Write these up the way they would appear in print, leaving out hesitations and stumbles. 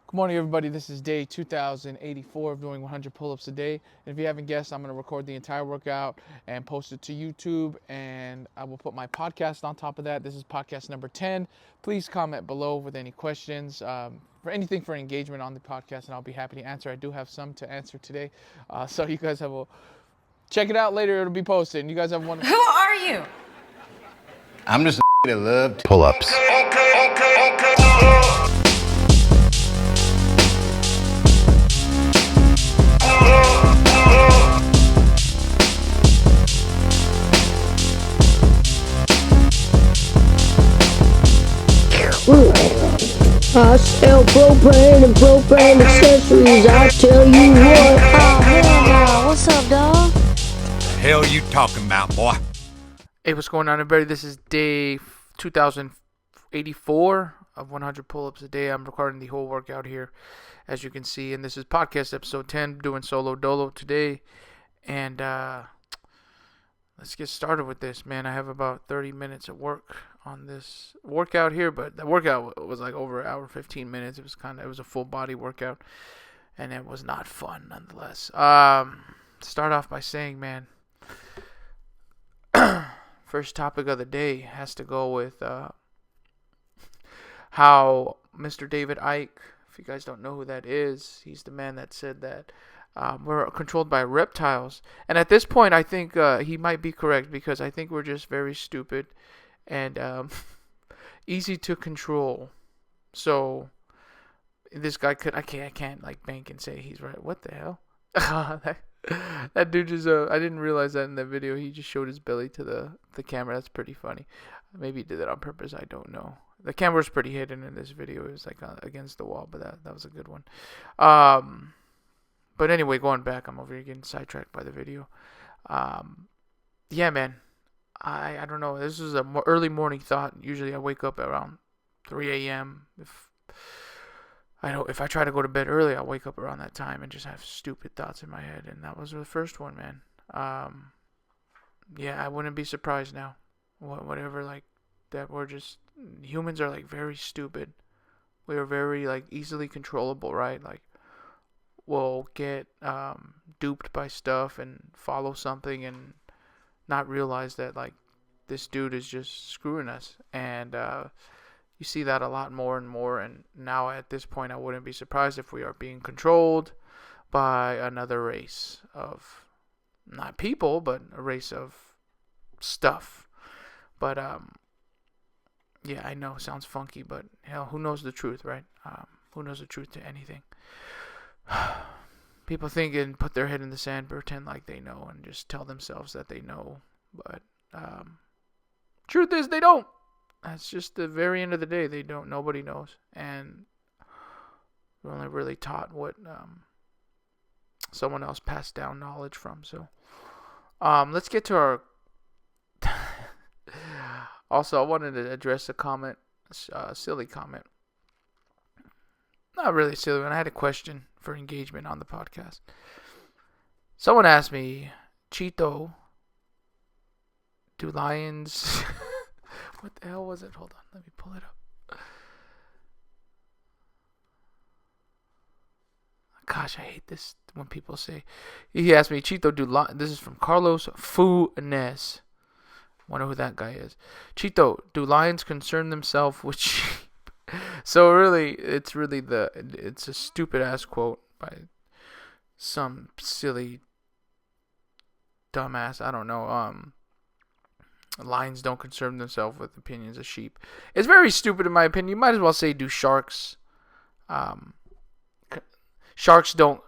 Good morning, everybody. This is day 2084 of doing 100 pull-ups a day. And if you haven't guessed, I'm going to record the entire workout and post it to YouTube. And I will put my podcast on top of that. This is podcast number 10. Please comment below with any questions for anything for engagement on the podcast, and I'll be happy to answer. I do have some to answer today. So you guys have a check it out later. It'll be posted. And you guys have one. Who are you? I'm just a that loved pull-ups. I sell propane and propane accessories. I tell you what. Oh, hell no. What's up, dog? Hell you talking about, boy? Hey, what's going on, everybody? This is day 2084 of 100 pull-ups a day. I'm recording the whole workout here, as you can see, and this is podcast episode 10, doing solo dolo today. And let's get started with this, man. I have about 30 minutes of work on this workout here, but the workout was like over an hour, 15 minutes. It was a full body workout, and it was not fun nonetheless. Start off by saying, man, first topic of the day has to go with how Mr. David Icke, if you guys don't know who that is, he's the man that said that we're controlled by reptiles. And at this point, I think he might be correct, because I think we're just very stupid and easy to control. So this guy I can't like bank and say he's right. What the hell? That dude just I didn't realize that in that video. He just showed his belly to the camera. That's pretty funny. Maybe he did that on purpose. I don't know. The camera's pretty hidden in this video. It was like against the wall, but that was a good one. But anyway, going back, I'm over here getting sidetracked by the video. Yeah, man. I don't know. This is a early morning thought. Usually I wake up around 3 a.m. If I try to go to bed early, I'll wake up around that time and just have stupid thoughts in my head. And that was the first one, man. Yeah, I wouldn't be surprised now. Whatever, like, that we're just, humans are, like, very stupid. We are very, like, easily controllable, right? Like, we'll get duped by stuff and follow something and not realize that, like, this dude is just screwing us. And you see that a lot more and more. And now at this point, I wouldn't be surprised if we are being controlled by another race of, not people, but a race of stuff. But yeah, I know, sounds funky, but hell, who knows the truth, right? Who knows the truth to anything? People think and put their head in the sand, pretend like they know, and just tell themselves that they know. But truth is, they don't. That's just the very end of the day. They don't. Nobody knows, and we're only really taught what someone else passed down knowledge from. So, let's get to our. Also, I wanted to address a comment, silly comment. Not really silly one. I had a question for engagement on the podcast. Someone asked me, Cheeto, do lions... What the hell was it? Hold on. Let me pull it up. Gosh, I hate this when people say... He asked me, Cheeto, do lions... This is from Carlos Funes. Wonder who that guy is. Cheeto, do lions concern themselves with sheep? So really, it's a stupid ass quote by some silly dumbass. I don't know. Lions don't concern themselves with opinions of sheep. It's very stupid in my opinion. You might as well say, do sharks. Sharks don't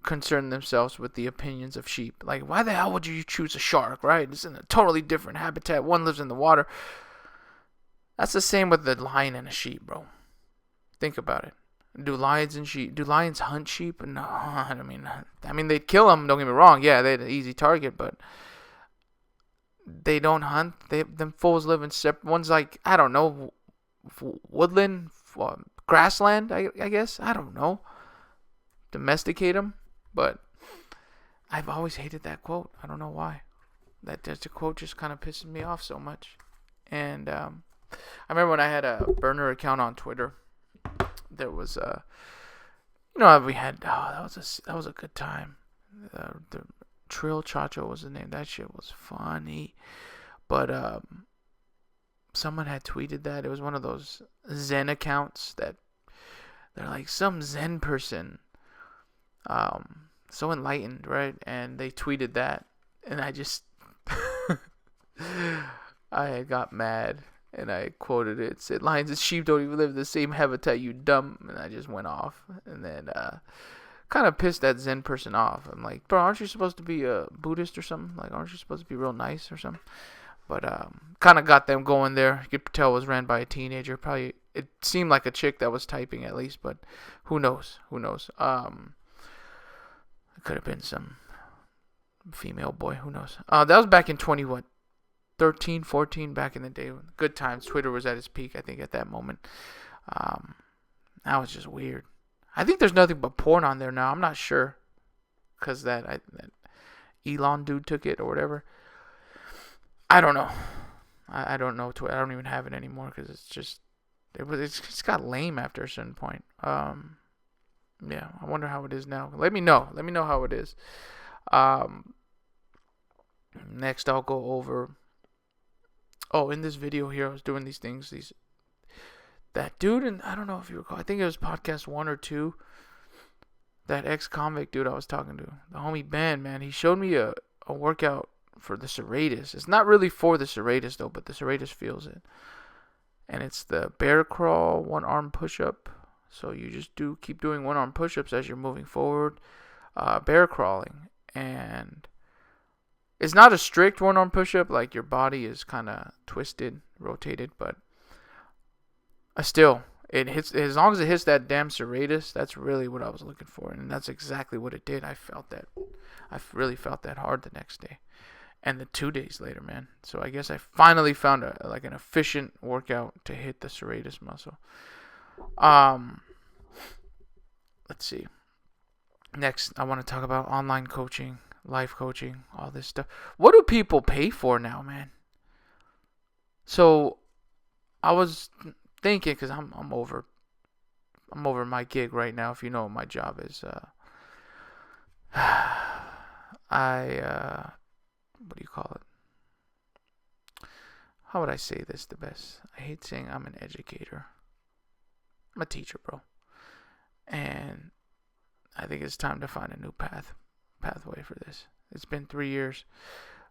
concern themselves with the opinions of sheep. Like, why the hell would you choose a shark, right? It's in a totally different habitat. One lives in the water. That's the same with the lion and a sheep, bro. Think about it. Do lions hunt sheep? No, I mean they'd kill them. Don't get me wrong. Yeah, they're an easy target, but they don't hunt. Them fools live in separate. One's like, I don't know, woodland, grassland. I guess, I don't know. Domesticate them, but I've always hated that quote. I don't know why. That the quote just kind of pisses me off so much. And I remember when I had a burner account on Twitter. There was we had. Oh, that was a good time. The Trill Chacho was the name. That shit was funny. But someone had tweeted that it was one of those Zen accounts that they're like some Zen person, so enlightened, right? And they tweeted that, and I got mad. And I quoted it. It said, "Lions and sheep don't even live in the same habitat, you dumb." And I just went off. And then kind of pissed that Zen person off. I'm like, bro, aren't you supposed to be a Buddhist or something? Like, aren't you supposed to be real nice or something? But kind of got them going there. You could tell it was ran by a teenager. Probably, it seemed like a chick that was typing at least. But who knows? Who knows? It could have been some female boy. Who knows? That was back in 13, 14, back in the day. Good times. Twitter was at its peak, I think, at that moment. That was just weird. I think there's nothing but porn on there now. I'm not sure. Because that Elon dude took it or whatever. I don't know. I don't know. I don't even have it anymore because it's just... It's got lame after a certain point. Yeah, I wonder how it is now. Let me know. Let me know how it is. Next, I'll go over... Oh, in this video here, I was doing these things. That dude, and I don't know if you recall, I think it was podcast 1 or 2. That ex-convict dude I was talking to, the homie Ben, man, he showed me a workout for the serratus. It's not really for the serratus though, but the serratus feels it. And it's the bear crawl, 1-arm push-up. So you just keep doing 1-arm push-ups as you're moving forward, bear crawling, and it's not a strict 1-arm push-up, like your body is kind of twisted, rotated, but still, it hits, as long as it hits that damn serratus, that's really what I was looking for, and that's exactly what it did. I really felt that hard the next day, and the 2 days later, man. So I guess I finally found an efficient workout to hit the serratus muscle. Let's see. Next, I want to talk about online coaching. Life coaching, all this stuff. What do people pay for now, man? So I was thinking, because I'm over my gig right now. If you know what my job is, what do you call it? How would I say this the best? I hate saying I'm an educator. I'm a teacher, bro. And I think it's time to find a new pathway for this. It's been 3 years.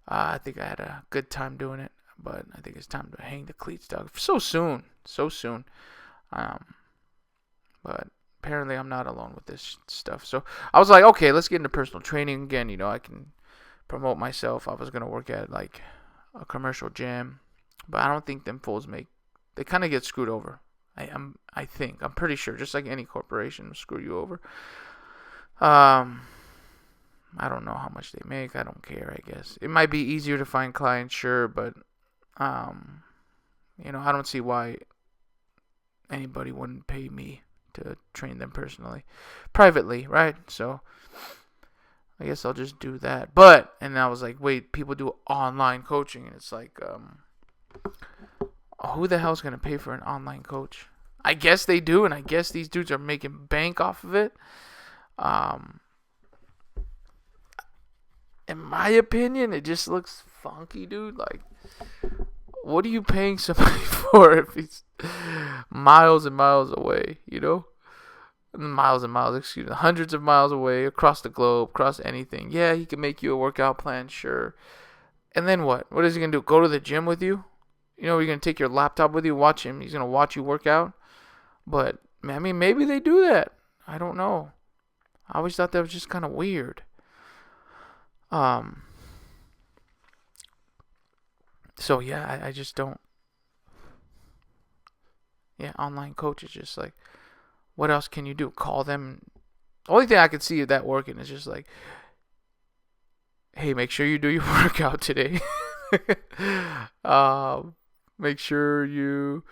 I think I had a good time doing it, but I think it's time to hang the cleats, dog. So soon. But apparently I'm not alone with this stuff. So I was like, okay, let's get into personal training again. I can promote myself. I was gonna work at like a commercial gym, but I don't think them fools they kind of get screwed over. I'm pretty sure, just like any corporation will screw you over. I don't know how much they make. I don't care, I guess. It might be easier to find clients, sure, but I don't see why anybody wouldn't pay me to train them personally, privately, right? So I guess I'll just do that. And I was like, wait, people do online coaching, and it's like, who the hell's gonna pay for an online coach? I guess they do, and I guess these dudes are making bank off of it. In my opinion, it just looks funky, dude. Like, what are you paying somebody for if he's miles and miles away, Miles and miles, hundreds of miles away, across the globe, across anything. Yeah, he can make you a workout plan, sure. And then what? What is he going to do? Go to the gym with you? You're going to take your laptop with you, watch him. He's going to watch you work out. But, I mean, maybe they do that. I don't know. I always thought that was just kind of weird. So yeah, I just don't. Yeah, online coach is just like, what else can you do? Call them. The only thing I could see of that working is just like, hey, make sure you do your workout today. Make sure you.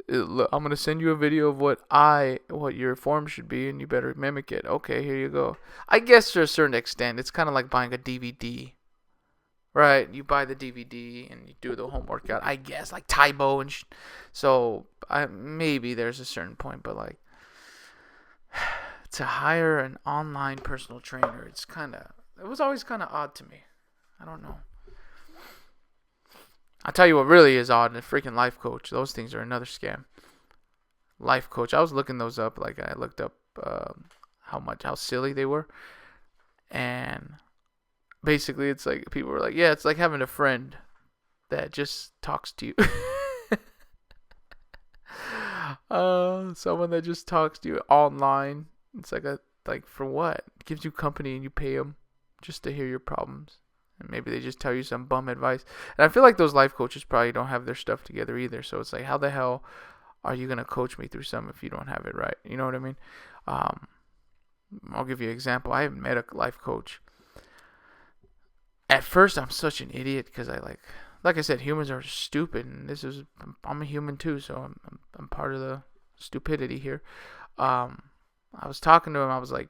I'm gonna send you a video of what your form should be, and you better mimic it. Okay, here you go. I guess to a certain extent, it's kind of like buying a DVD, right? You buy the DVD and you do the home workout. I guess like Taibo and so maybe there's a certain point, but like to hire an online personal trainer, it was always kind of odd to me. I don't know. I'll tell you what really is odd, a freaking life coach. Those things are another scam. Life coach. I was looking those up. Like, I looked up how silly they were. And basically, it's like, people were like, yeah, it's like having a friend that just talks to you. Someone that just talks to you online. It's like for what? It gives you company and you pay them just to hear your problems. And maybe they just tell you some bum advice. And I feel like those life coaches probably don't have their stuff together either. So it's like, how the hell are you going to coach me through something if you don't have it right? You know what I mean? I'll give you an example. I haven't met a life coach. At first, I'm such an idiot because like I said, humans are stupid, and I'm a human too, so I'm part of the stupidity here. I was talking to him. I was like,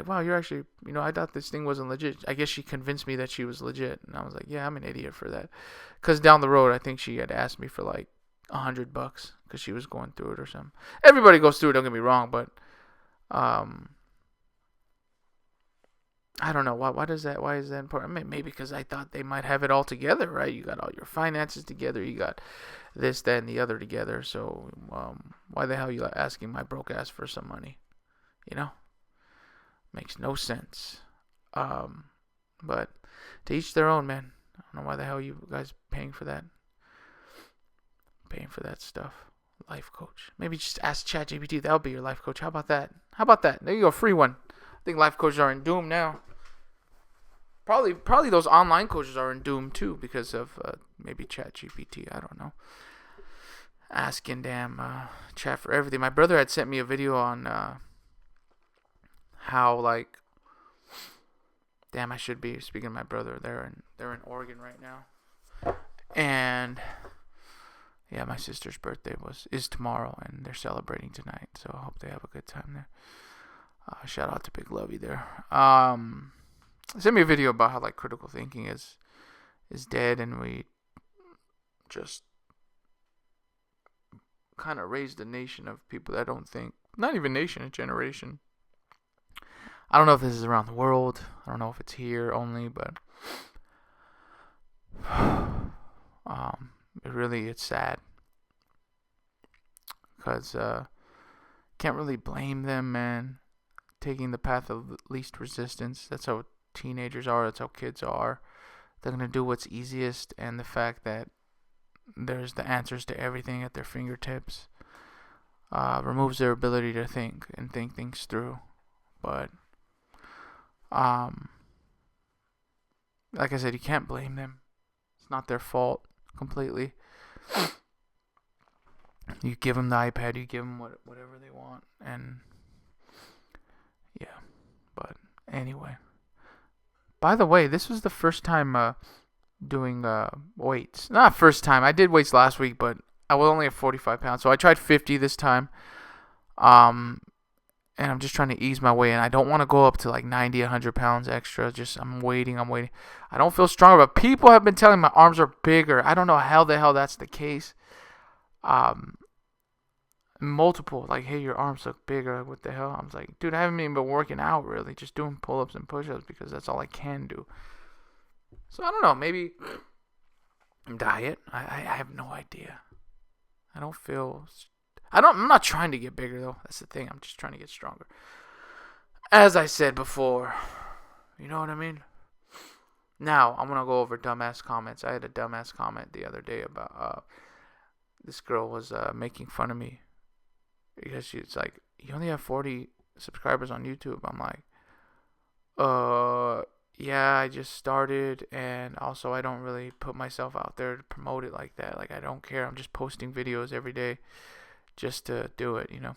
wow, you're actually, I thought this thing wasn't legit. I guess she convinced me that she was legit, and I was like, yeah, I'm an idiot for that. Because down the road, I think she had asked me for like $100 because she was going through it or something. Everybody goes through it. Don't get me wrong, but I don't know. Why is that important? Maybe because I thought they might have it all together, right? You got all your finances together. You got this, that, and the other together. So why the hell are you asking my broke ass for some money? Makes no sense. But to each their own, man. I don't know why the hell you guys paying for that. Paying for that stuff. Life coach. Maybe just ask ChatGPT. That'll be your life coach. How about that? There you go. Free one. I think life coaches are in doom now. Probably those online coaches are in doom too because of maybe ChatGPT. I don't know. Asking damn chat for everything. My brother had sent me a video on how like. Damn, I should be speaking to my brother. They're in Oregon right now, and yeah, my sister's birthday is tomorrow, and they're celebrating tonight. So I hope they have a good time there. Shout out to Big Lovey there. Sent me a video about how like critical thinking is dead, and we just kind of raised a nation of people that don't think. Not even nation, a generation. I don't know if this is around the world. I don't know if it's here only, but it's sad because can't really blame them, man. Taking the path of least resistance. That's how teenagers are. That's how kids are. They're gonna do what's easiest, and the fact that there's the answers to everything at their fingertips removes their ability to think and think things through. But like I said, you can't blame them. It's not their fault completely. You give them the iPad, you give them whatever they want, and yeah. But anyway, by the way, this was the first time doing weights. Not first time. I did weights last week, but I was only at 45 pounds, so I tried 50 this time. And I'm just trying to ease my way in. I don't want to go up to like 90, 100 pounds extra. I'm waiting. I don't feel stronger, but people have been telling me my arms are bigger. I don't know how the hell that's the case. Multiple, like, hey, your arms look bigger. What the hell? I was like, dude, I haven't even been working out really. Just doing pull-ups and push-ups because that's all I can do. So I don't know. Maybe diet. I have no idea. I'm not trying to get bigger, though. That's the thing. I'm just trying to get stronger. As I said before. You know what I mean? Now, I'm going to go over dumbass comments. I had a dumbass comment the other day about this girl was making fun of me. Because she's like, you only have 40 subscribers on YouTube. I'm like, yeah, I just started. And also, I don't really put myself out there to promote it like that. Like, I don't care. I'm just posting videos every day. Just to do it, And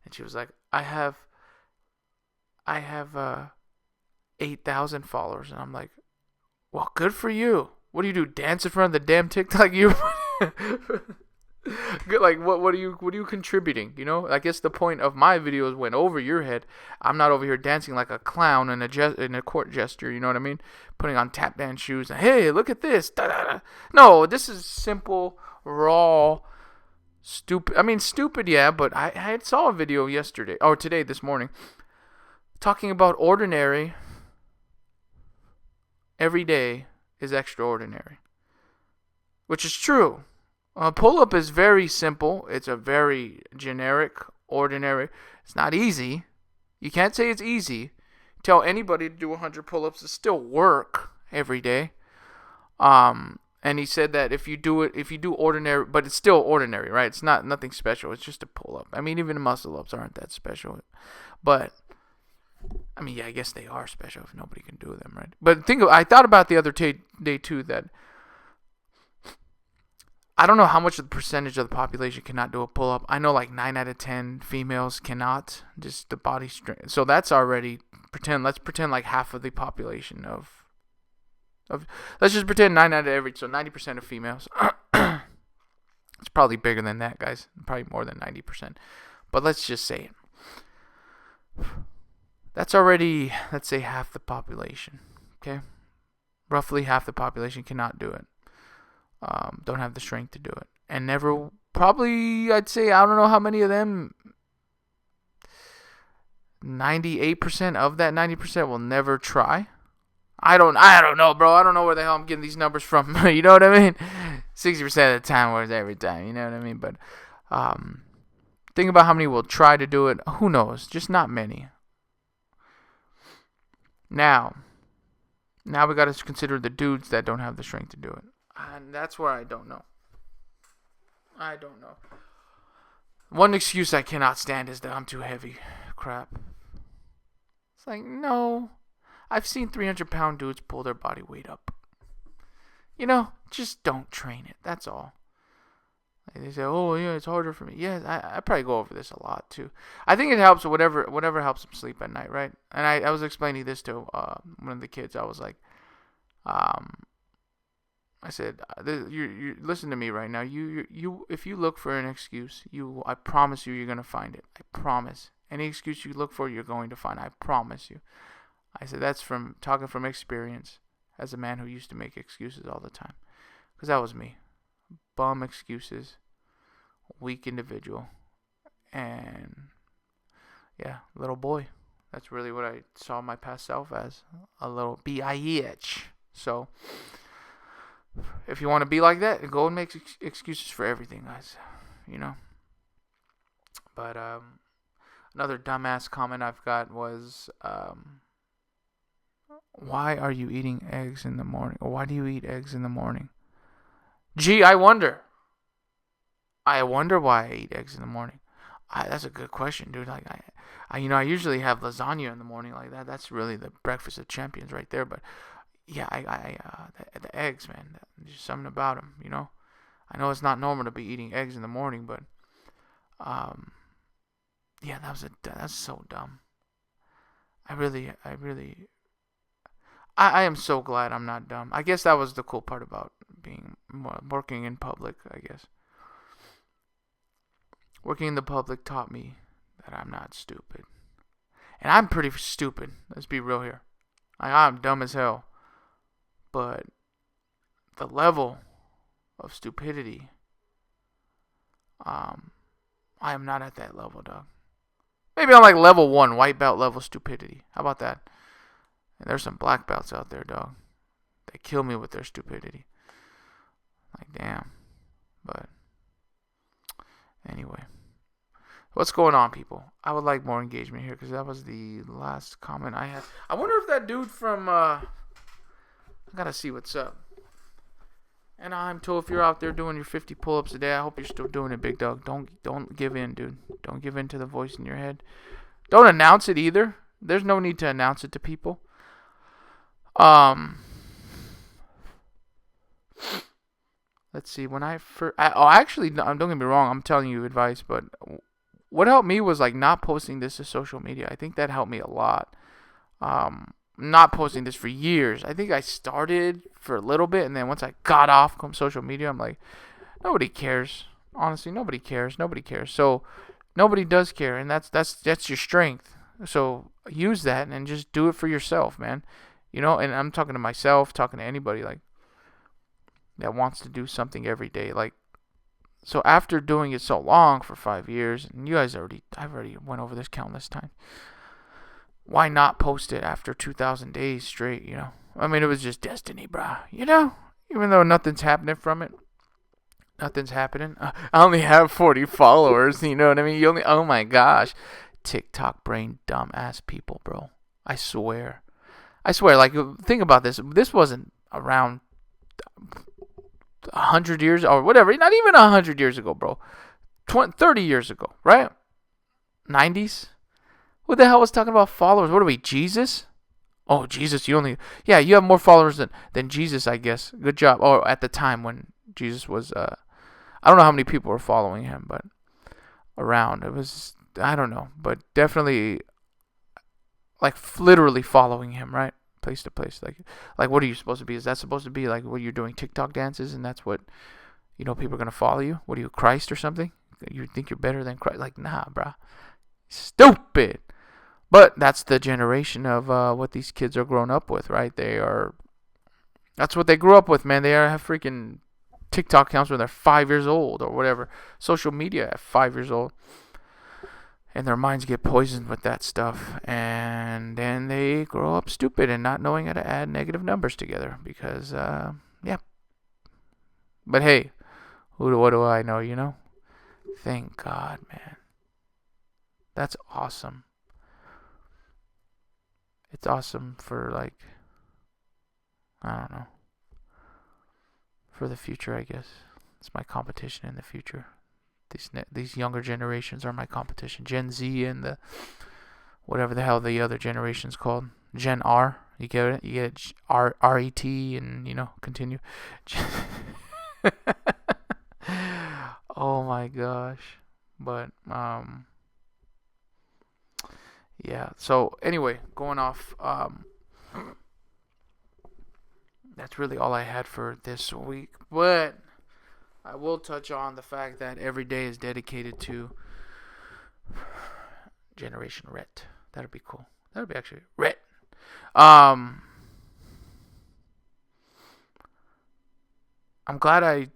she was like, I have 8,000 followers. And I'm like, well, good for you. What do you do? Dance in front of the damn TikTok? Like, what are you contributing? I guess the point of my videos went over your head. I'm not over here dancing like a clown in a court gesture. You know what I mean? Putting on tap dance shoes and hey, look at this. Da, da, da. No, this is simple, raw Stupid. I mean, stupid, yeah, but I saw a video yesterday, or today, this morning, talking about ordinary every day is extraordinary, which is true. A pull-up is very simple. It's a very generic, ordinary. It's not easy. You can't say it's easy. Tell anybody to do 100 pull-ups, it's still work every day. And he said that if you do ordinary, but it's still ordinary, right? It's not nothing special. It's just a pull-up. I mean, even muscle-ups aren't that special. But, I mean, yeah, I guess they are special if nobody can do them, right? But I thought about the other day, too, that I don't know how much of the percentage of the population cannot do a pull-up. I know like 9 out of 10 females cannot, just the body strength. So that's already, let's pretend like half of the population of let's just pretend 9 out of every, so 90% of females. It's probably bigger than that, guys. Probably more than 90%. But let's just say it. That's already, let's say, half the population. Okay? Roughly half the population cannot do it. Don't have the strength to do it. And never, probably, I'd say, I don't know how many of them, 98% of that 90% will never try. I don't know, bro. I don't know where the hell I'm getting these numbers from. You know what I mean? 60% of the time, whereas every time. You know what I mean? But think about how many will try to do it. Who knows? Just not many. Now we got to consider the dudes that don't have the strength to do it. And that's where I don't know. One excuse I cannot stand is that I'm too heavy. Crap. It's like, no. I've seen 300-pound dudes pull their body weight up. You know, just don't train it. That's all. They say, oh, yeah, it's harder for me. Yeah, I probably go over this a lot, too. I think it helps whatever helps them sleep at night, right? And I was explaining this to one of the kids. I was like, I said, you listen to me right now. You if you look for an excuse, I promise you're going to find it. I promise. Any excuse you look for, you're going to find. I promise you. I said, that's from talking from experience as a man who used to make excuses all the time. Because that was me. Bum excuses. Weak individual. And, yeah, little boy. That's really what I saw my past self as. A little bitch. So, if you want to be like that, go and make excuses for everything, guys. You know? But, another dumbass comment I've got was, why are you eating eggs in the morning? Or why do you eat eggs in the morning? Gee, I wonder. I wonder why I eat eggs in the morning. That's a good question, dude. Like, I usually have lasagna in the morning like that. That's really the breakfast of champions right there. But yeah, the eggs, man. There's just something about them, you know. I know it's not normal to be eating eggs in the morning, but yeah, that's so dumb. I am so glad I'm not dumb. I guess that was the cool part about working in public, I guess. Working in the public taught me that I'm not stupid. And I'm pretty stupid. Let's be real here. I'm dumb as hell. But the level of stupidity, I am not at that level, dog. Maybe I'm like level 1, white belt level stupidity. How about that? And there's some black belts out there, dog. They kill me with their stupidity. Like, damn. But, anyway. What's going on, people? I would like more engagement here, because that was the last comment I had. I wonder if that dude from, I gotta see what's up. And I'm told if you're out there doing your 50 pull-ups a day, I hope you're still doing it, big dog. Don't give in, dude. Don't give in to the voice in your head. Don't announce it either. There's no need to announce it to people. Let's see. When I first, actually, don't get me wrong. I'm telling you advice, but what helped me was like not posting this to social media. I think that helped me a lot. Not posting this for years. I think I started for a little bit, and then once I got off social media, I'm like, nobody cares. Honestly, nobody cares. Nobody cares. So nobody does care, and that's your strength. So use that and just do it for yourself, man. You know, and I'm talking to myself, talking to anybody like that wants to do something every day. Like, So after doing it so long for 5 years, and I've already went over this countless times. Why not post it after 2,000 days straight? I mean, it was just destiny, bruh. Even though nothing's happening from it, nothing's happening. I only have 40 followers. You know what I mean? Oh my gosh, TikTok brain, dumbass people, bro. I swear. Like, think about this. This wasn't around 100 years or whatever. Not even 100 years ago, bro. 30 years ago, right? 90s. Who the hell was talking about followers? What are we, Jesus? Oh, Jesus, you have more followers than Jesus, I guess. Good job. Oh, at the time when Jesus was, I don't know how many people were following him, but around. It was, I don't know, but definitely, like, literally following him, right? Place to place. Like, what are you supposed to be? Is that supposed to be, like, what you're doing TikTok dances, and that's what, people are going to follow you? What are you, Christ or something? You think you're better than Christ? Like, nah, bruh. Stupid. But that's the generation of what these kids are grown up with, right? That's what they grew up with, man. They have freaking TikTok accounts when they're 5 years old or whatever. Social media at 5 years old. And their minds get poisoned with that stuff. And then they grow up stupid and not knowing how to add negative numbers together. Because, yeah. But hey, what do I know, Thank God, man. That's awesome. It's awesome for, like, I don't know, for the future, I guess. It's my competition in the future. These younger generations are my competition. Gen Z and the whatever the hell the other generation's called. Gen R. You get it? You get it? RET and, continue. Oh my gosh. But, yeah, so anyway, going off, that's really all I had for this week. But I will touch on the fact that every day is dedicated to Generation Ret. That'd be cool. That'd be actually Ret. I'm glad I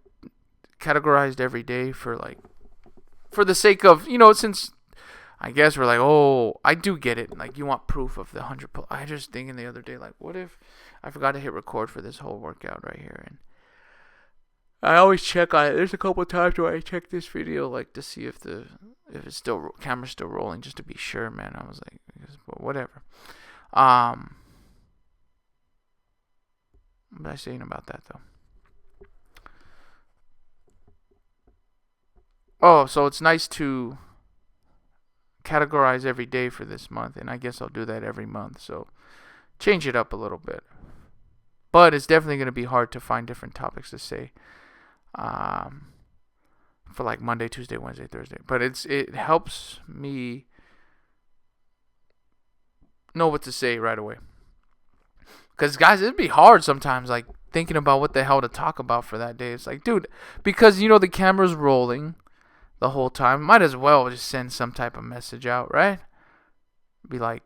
categorized every day for the sake of, since I guess we're like, oh, I do get it. Like, you want proof of the 100 pull. I just thinking the other day, like, what if I forgot to hit record for this whole workout right here? And I always check on it. There's a couple of times where I check this video, like, to see if it's still, camera's still rolling, just to be sure, man. I was like, whatever. What was I saying about that, though? Oh, so it's nice to categorize every day for this month, and I guess I'll do that every month, so change it up a little bit. But it's definitely going to be hard to find different topics to say for like Monday, Tuesday, Wednesday, Thursday. But it helps me know what to say right away. Because, guys, it'd be hard sometimes, like, thinking about what the hell to talk about for that day. It's like, dude, because, the camera's rolling the whole time. Might as well just send some type of message out, right? Be like,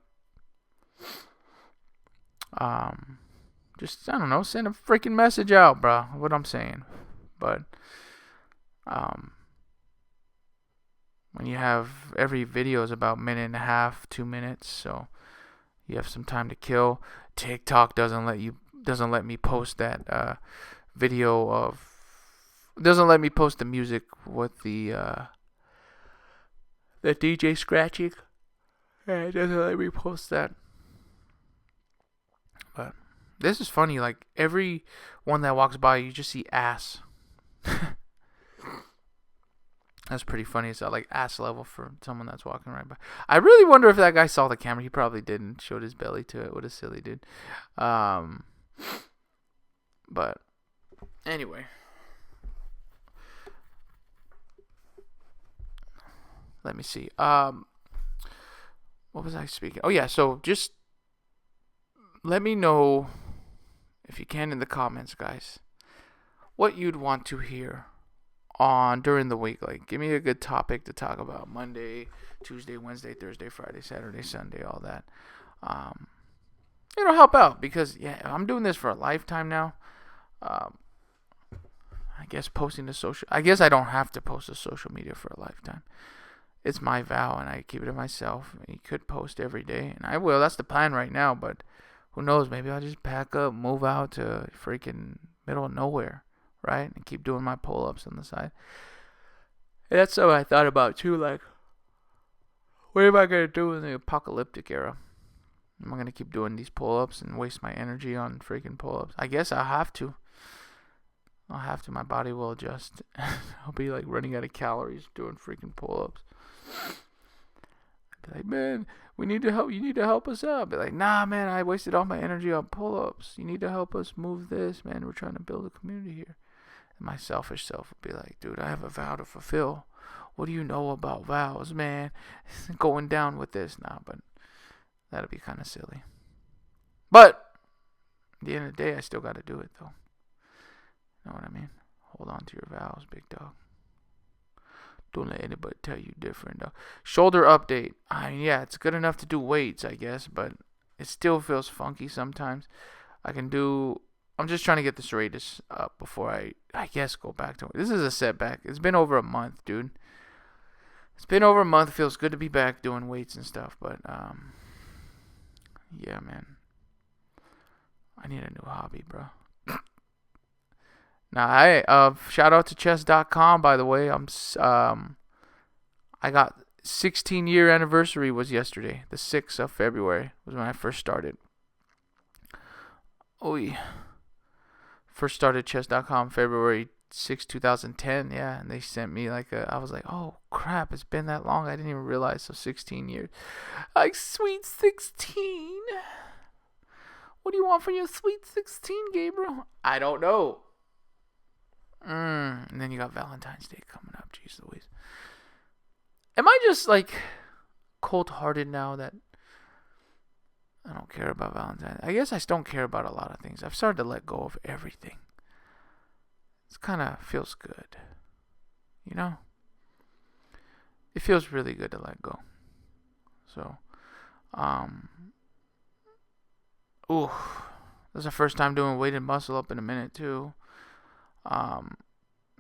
just, I don't know, send a freaking message out, bro. What I'm saying. But, when you have every video is about a minute and a half, 2 minutes, so you have some time to kill. TikTok doesn't let me post that video of. Doesn't let me post the music with the DJ scratching. It doesn't let me post that. But this is funny. Like, every one that walks by, you just see ass. That's pretty funny. It's at like ass level for someone that's walking right by. I really wonder if that guy saw the camera. He probably didn't. Showed his belly to it. What a silly dude. But anyway. Let me see. What was I speaking? Oh, yeah. So just let me know, if you can, in the comments, guys, what you'd want to hear on during the week. Like, give me a good topic to talk about. Monday, Tuesday, Wednesday, Thursday, Friday, Saturday, Sunday, all that. It'll help out because, yeah, I'm doing this for a lifetime now. I guess posting to social. I guess I don't have to post to social media for a lifetime. It's my vow, and I keep it to myself. You could post every day, and I will. That's the plan right now, but who knows? Maybe I'll just pack up, move out to freaking middle of nowhere, right? And keep doing my pull-ups on the side. And that's something I thought about too. Like, what am I gonna do in the apocalyptic era? Am I gonna keep doing these pull-ups and waste my energy on freaking pull-ups? I guess I'll have to. My body will adjust. I'll be like running out of calories doing freaking pull-ups. I'd be like, man, we need to help. You need to help us out. I'd be like, nah, man, I wasted all my energy on pull-ups. You need to help us move this, man. We're trying to build a community here. And my selfish self would be like, dude, I have a vow to fulfill. What do you know about vows, man? Going down with this now, but that'd be kind of silly. But at the end of the day, I still got to do it, though. You know what I mean? Hold on to your vows, big dog. Don't let anybody tell you different, dog. Shoulder update. I mean, yeah, it's good enough to do weights, I guess, but it still feels funky sometimes. I'm just trying to get this radius up before I guess, go back to it. This is a setback. It's been over a month, dude. It's been over a month. It feels good to be back doing weights and stuff, but, yeah, man. I need a new hobby, bro. Now, shout out to chess.com, by the way. I got 16-year anniversary was yesterday. The 6th of February was when I first started. First started chess.com February 6, 2010. Yeah, and they sent me I was like, oh crap, it's been that long. I didn't even realize. So 16 years. Like, sweet 16. What do you want for your sweet 16, Gabriel? I don't know. And then you got Valentine's Day coming up. Jeez Louise. Am I just cold-hearted now that I don't care about Valentine's? I guess I don't care about a lot of things. I've started to let go of everything. It kind of feels good. You know? It feels really good to let go. So, this is the first time doing weighted muscle up in a minute too.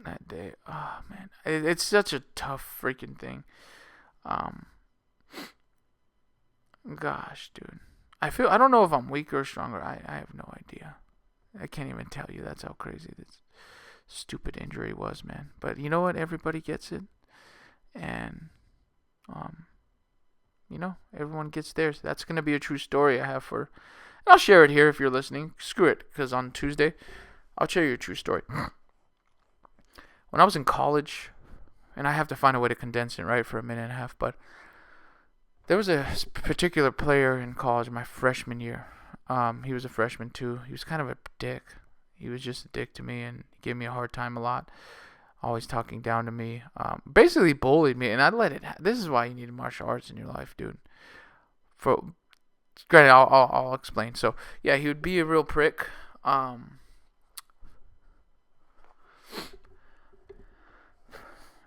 That day, oh man, it's such a tough freaking thing. Gosh, dude, I don't know if I'm weaker or stronger. I have no idea. I can't even tell you. That's how crazy this stupid injury was, man. But you know what? Everybody gets it, and everyone gets theirs. That's gonna be a true story I have for. I'll share it here if you're listening. Screw it, because on Tuesday, I'll share you a true story. When I was in college, and I have to find a way to condense it, right, for a minute and a half, but there was a particular player in college my freshman year. He was a freshman too. He was kind of a dick. He was just a dick to me, and he gave me a hard time a lot. Always talking down to me. Basically bullied me, and I let it. This is why you need martial arts in your life, dude. Granted, I'll explain. So yeah, he would be a real prick.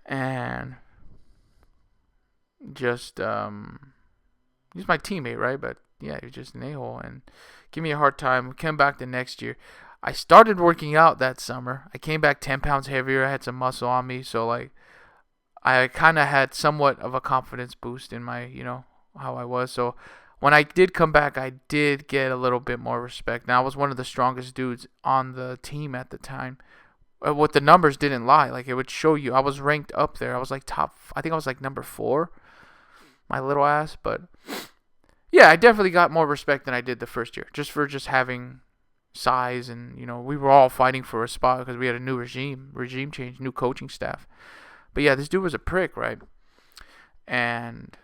And just he's my teammate, right? But yeah, he was just an a-hole and give me a hard time. We came back the next year. I started working out that summer. I came back 10 pounds heavier. I had some muscle on me, so I kind of had somewhat of a confidence boost in my, how I was. So when I did come back, I did get a little bit more respect. Now I was one of the strongest dudes on the team at the time. What the numbers didn't lie. It would show you. I was ranked up there. I was top. I think I was number 4. My little ass. But yeah, I definitely got more respect than I did the first year. Just for having size, and we were all fighting for a spot because we had a new regime change, new coaching staff. But yeah, this dude was a prick, right? And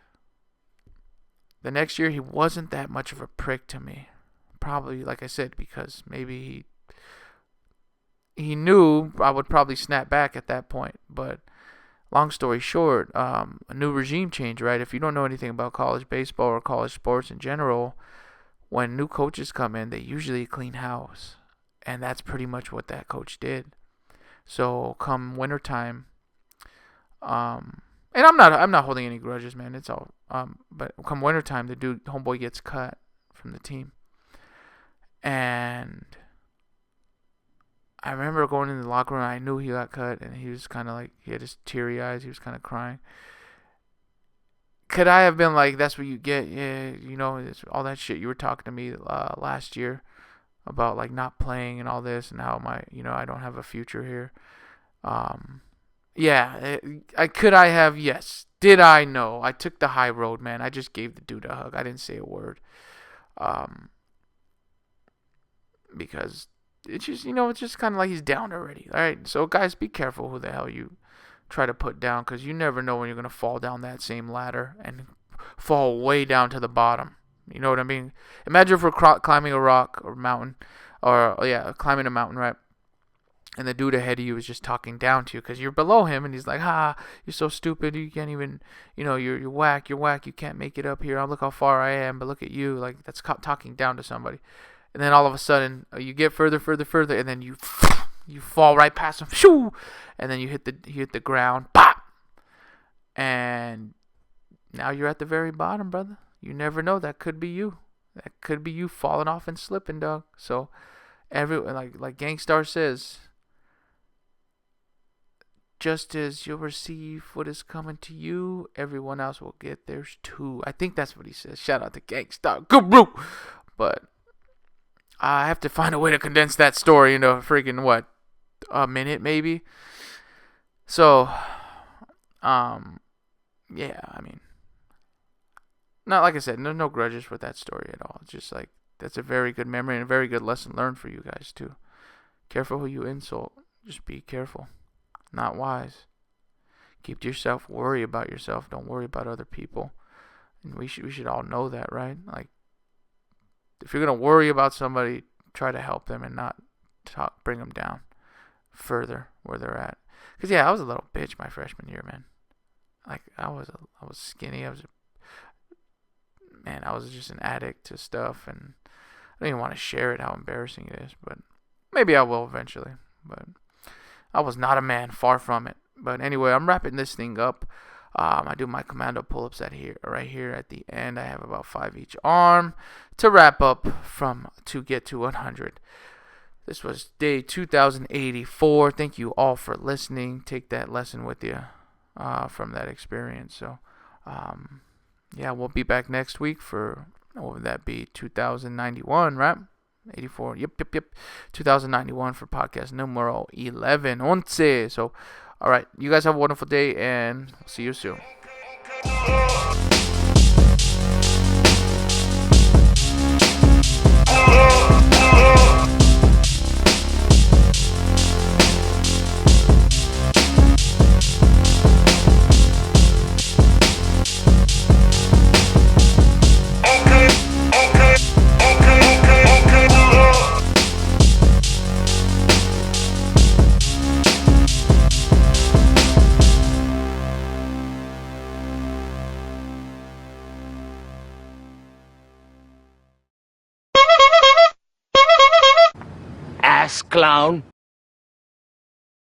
the next year he wasn't that much of a prick to me. Probably, like I said, because maybe he knew I would probably snap back at that point. But long story short, a new regime change, right? If you don't know anything about college baseball or college sports in general, when new coaches come in, they usually clean house. And that's pretty much what that coach did. So come wintertime, and I'm not holding any grudges, man. It's all but come wintertime, the homeboy gets cut from the team. And I remember going in the locker room. I knew he got cut, and he was kind of like, he had his teary eyes. He was kind of crying. Could I have been like, that's what you get? Yeah, it's all that shit you were talking to me last year about like not playing and all this and how I don't have a future here. Yeah, could I have? Yes. Did I? No. I took the high road, man. I just gave the dude a hug. I didn't say a word. Um, because it's just kind of like he's down already. All right. So guys, be careful who the hell you try to put down, because you never know when you're gonna fall down that same ladder and fall way down to the bottom. You know what I mean? Imagine if we're climbing a rock or mountain, or yeah, climbing a mountain, right? And the dude ahead of you is just talking down to you because you're below him, and he's like, you're so stupid, you can't even, you're whack, you can't make it up here. Oh, look how far I am, but look at you. Like, that's talking down to somebody. And then all of a sudden, you get further, and then you fall right past him, shoo, and then you hit the ground, pop, and now you're at the very bottom, brother. You never know. That could be you. That could be you falling off and slipping, dog. So, like Gangstar says, just as you'll receive what is coming to you, everyone else will get theirs too. I think that's what he says. Shout out to Gangstar Guru. But I have to find a way to condense that story into freaking what, a minute maybe. So, yeah, I mean, not like I said, no grudges with that story at all. It's just like, that's a very good memory and a very good lesson learned for you guys too. Careful who you insult. Just be careful. Not wise. Keep to yourself. Worry about yourself. Don't worry about other people. And we should all know that, right? Like, if you're gonna worry about somebody, try to help them and not bring them down further where they're at. Cause yeah, I was a little bitch my freshman year, man. Like, I was skinny. I was just an addict to stuff, and I don't even want to share it how embarrassing it is. But maybe I will eventually. But I was not a man, far from it. But anyway, I'm wrapping this thing up. I do my commando pull-ups right here at the end. I have about 5 each arm to wrap up to get to 100. This was day 2084. Thank you all for listening. Take that lesson with you from that experience. So, yeah, we'll be back next week for, what would that be, 2091, right? 84. Yep. 2091 for podcast numero 11. So, all right. You guys have a wonderful day, and I'll see you soon. Ass clown.